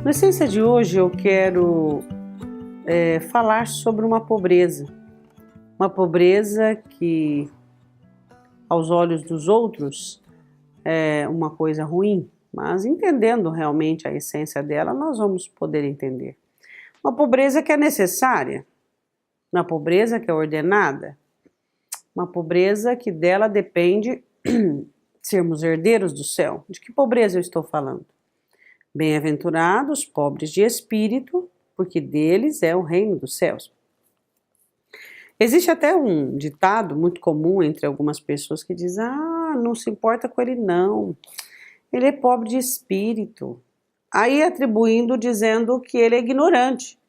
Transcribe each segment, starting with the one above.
Na essência de hoje eu quero falar sobre uma pobreza que aos olhos dos outros é uma coisa ruim, mas entendendo realmente a essência dela, nós vamos poder entender. Uma pobreza que é necessária, uma pobreza que é ordenada, uma pobreza que dela depende sermos herdeiros do céu. De que pobreza eu estou falando? Bem-aventurados, pobres de espírito, porque deles é o reino dos céus. Existe até um ditado muito comum entre algumas pessoas que diz: não se importa com ele não, ele é pobre de espírito. Aí atribuindo, dizendo que ele é ignorante.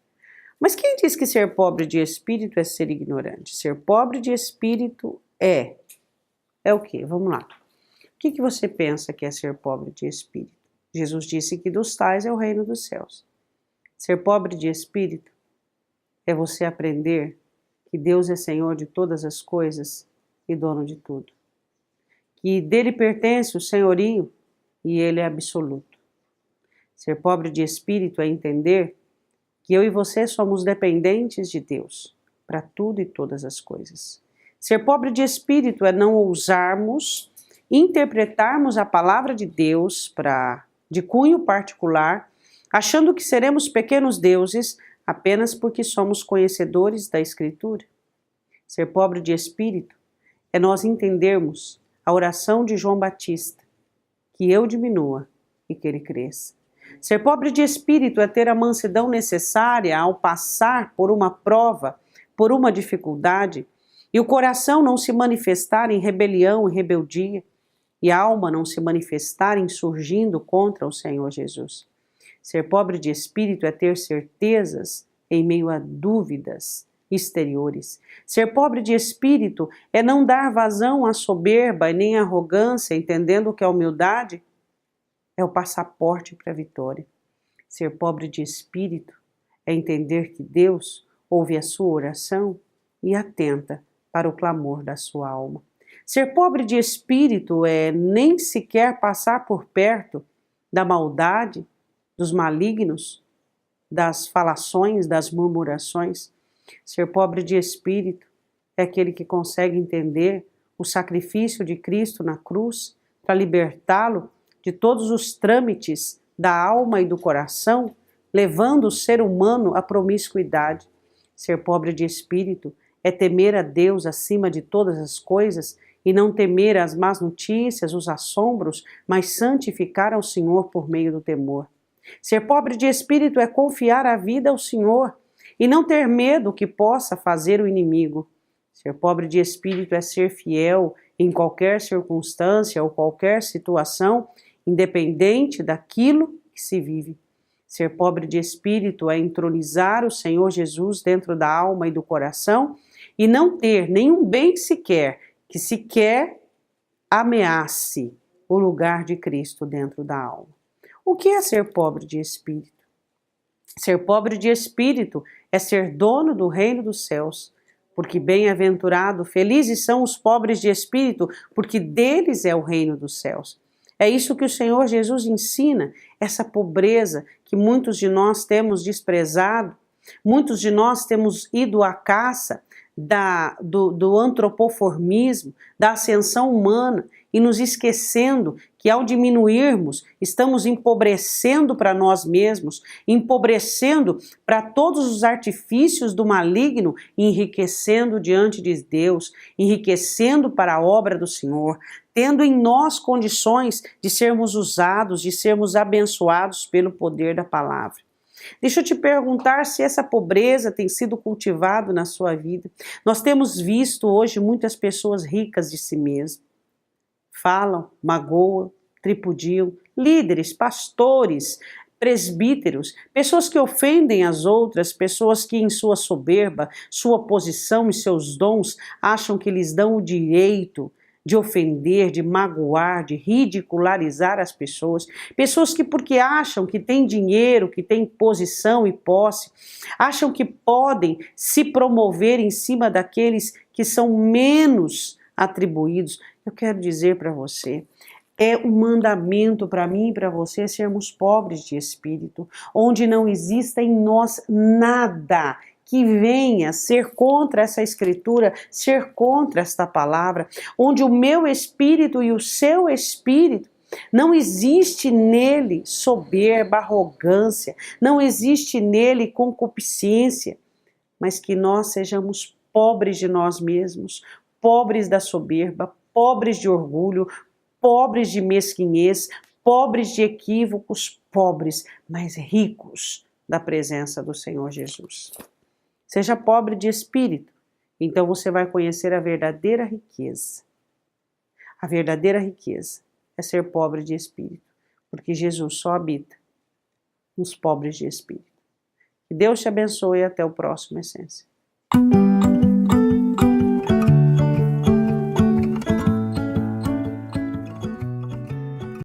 Mas quem diz que ser pobre de espírito é ser ignorante? Ser pobre de espírito é o quê? Vamos lá. O que você pensa que é ser pobre de espírito? Jesus disse que dos tais é o reino dos céus. Ser pobre de espírito é você aprender que Deus é Senhor de todas as coisas e dono de tudo. Que dele pertence o senhorio e ele é absoluto. Ser pobre de espírito é entender que eu e você somos dependentes de Deus para tudo e todas as coisas. Ser pobre de espírito é não ousarmos interpretarmos a palavra de Deus de cunho particular, achando que seremos pequenos deuses apenas porque somos conhecedores da Escritura. Ser pobre de espírito é nós entendermos a oração de João Batista, que eu diminua e que ele cresça. Ser pobre de espírito é ter a mansidão necessária ao passar por uma prova, por uma dificuldade, e o coração não se manifestar em rebelião e rebeldia, e a alma não se manifestar insurgindo contra o Senhor Jesus. Ser pobre de espírito é ter certezas em meio a dúvidas exteriores. Ser pobre de espírito é não dar vazão à soberba e nem à arrogância, entendendo que a humildade é o passaporte para a vitória. Ser pobre de espírito é entender que Deus ouve a sua oração e atenta para o clamor da sua alma. Ser pobre de espírito é nem sequer passar por perto da maldade, dos malignos, das falações, das murmurações. Ser pobre de espírito é aquele que consegue entender o sacrifício de Cristo na cruz para libertá-lo de todos os trâmites da alma e do coração, levando o ser humano à promiscuidade. Ser pobre de espírito é temer a Deus acima de todas as coisas e não temer as más notícias, os assombros, mas santificar ao Senhor por meio do temor. Ser pobre de espírito é confiar a vida ao Senhor e não ter medo que possa fazer o inimigo. Ser pobre de espírito é ser fiel em qualquer circunstância ou qualquer situação, independente daquilo que se vive. Ser pobre de espírito é entronizar o Senhor Jesus dentro da alma e do coração e não ter nenhum bem sequer que sequer ameace o lugar de Cristo dentro da alma. O que é ser pobre de espírito? Ser pobre de espírito é ser dono do reino dos céus, porque bem-aventurado, felizes são os pobres de espírito, porque deles é o reino dos céus. É isso que o Senhor Jesus ensina, essa pobreza que muitos de nós temos desprezado, muitos de nós temos ido à caça do antropoformismo, da ascensão humana e nos esquecendo que ao diminuirmos, estamos empobrecendo para nós mesmos, empobrecendo para todos os artifícios do maligno e enriquecendo diante de Deus, enriquecendo para a obra do Senhor, tendo em nós condições de sermos usados, de sermos abençoados pelo poder da palavra. Deixa eu te perguntar se essa pobreza tem sido cultivada na sua vida. Nós temos visto hoje muitas pessoas ricas de si mesmas. Falam, magoam, tripudiam, líderes, pastores, presbíteros, pessoas que ofendem as outras, pessoas que em sua soberba, sua posição e seus dons acham que lhes dão o direito de ofender, de magoar, de ridicularizar as pessoas, pessoas que porque acham que têm dinheiro, que têm posição e posse, acham que podem se promover em cima daqueles que são menos atribuídos. Eu quero dizer para você, É um mandamento para mim e para você sermos pobres de espírito, onde não exista em nós nada que venha ser contra essa escritura, ser contra esta palavra, onde o meu espírito e o seu espírito não existe nele soberba, arrogância, não existe nele concupiscência, mas que nós sejamos pobres de nós mesmos, pobres da soberba, pobres de orgulho, pobres de mesquinhez, pobres de equívocos, pobres, mas ricos da presença do Senhor Jesus. Seja pobre de espírito, então você vai conhecer a verdadeira riqueza. A verdadeira riqueza é ser pobre de espírito, porque Jesus só habita nos pobres de espírito. Que Deus te abençoe e até o próximo Essência.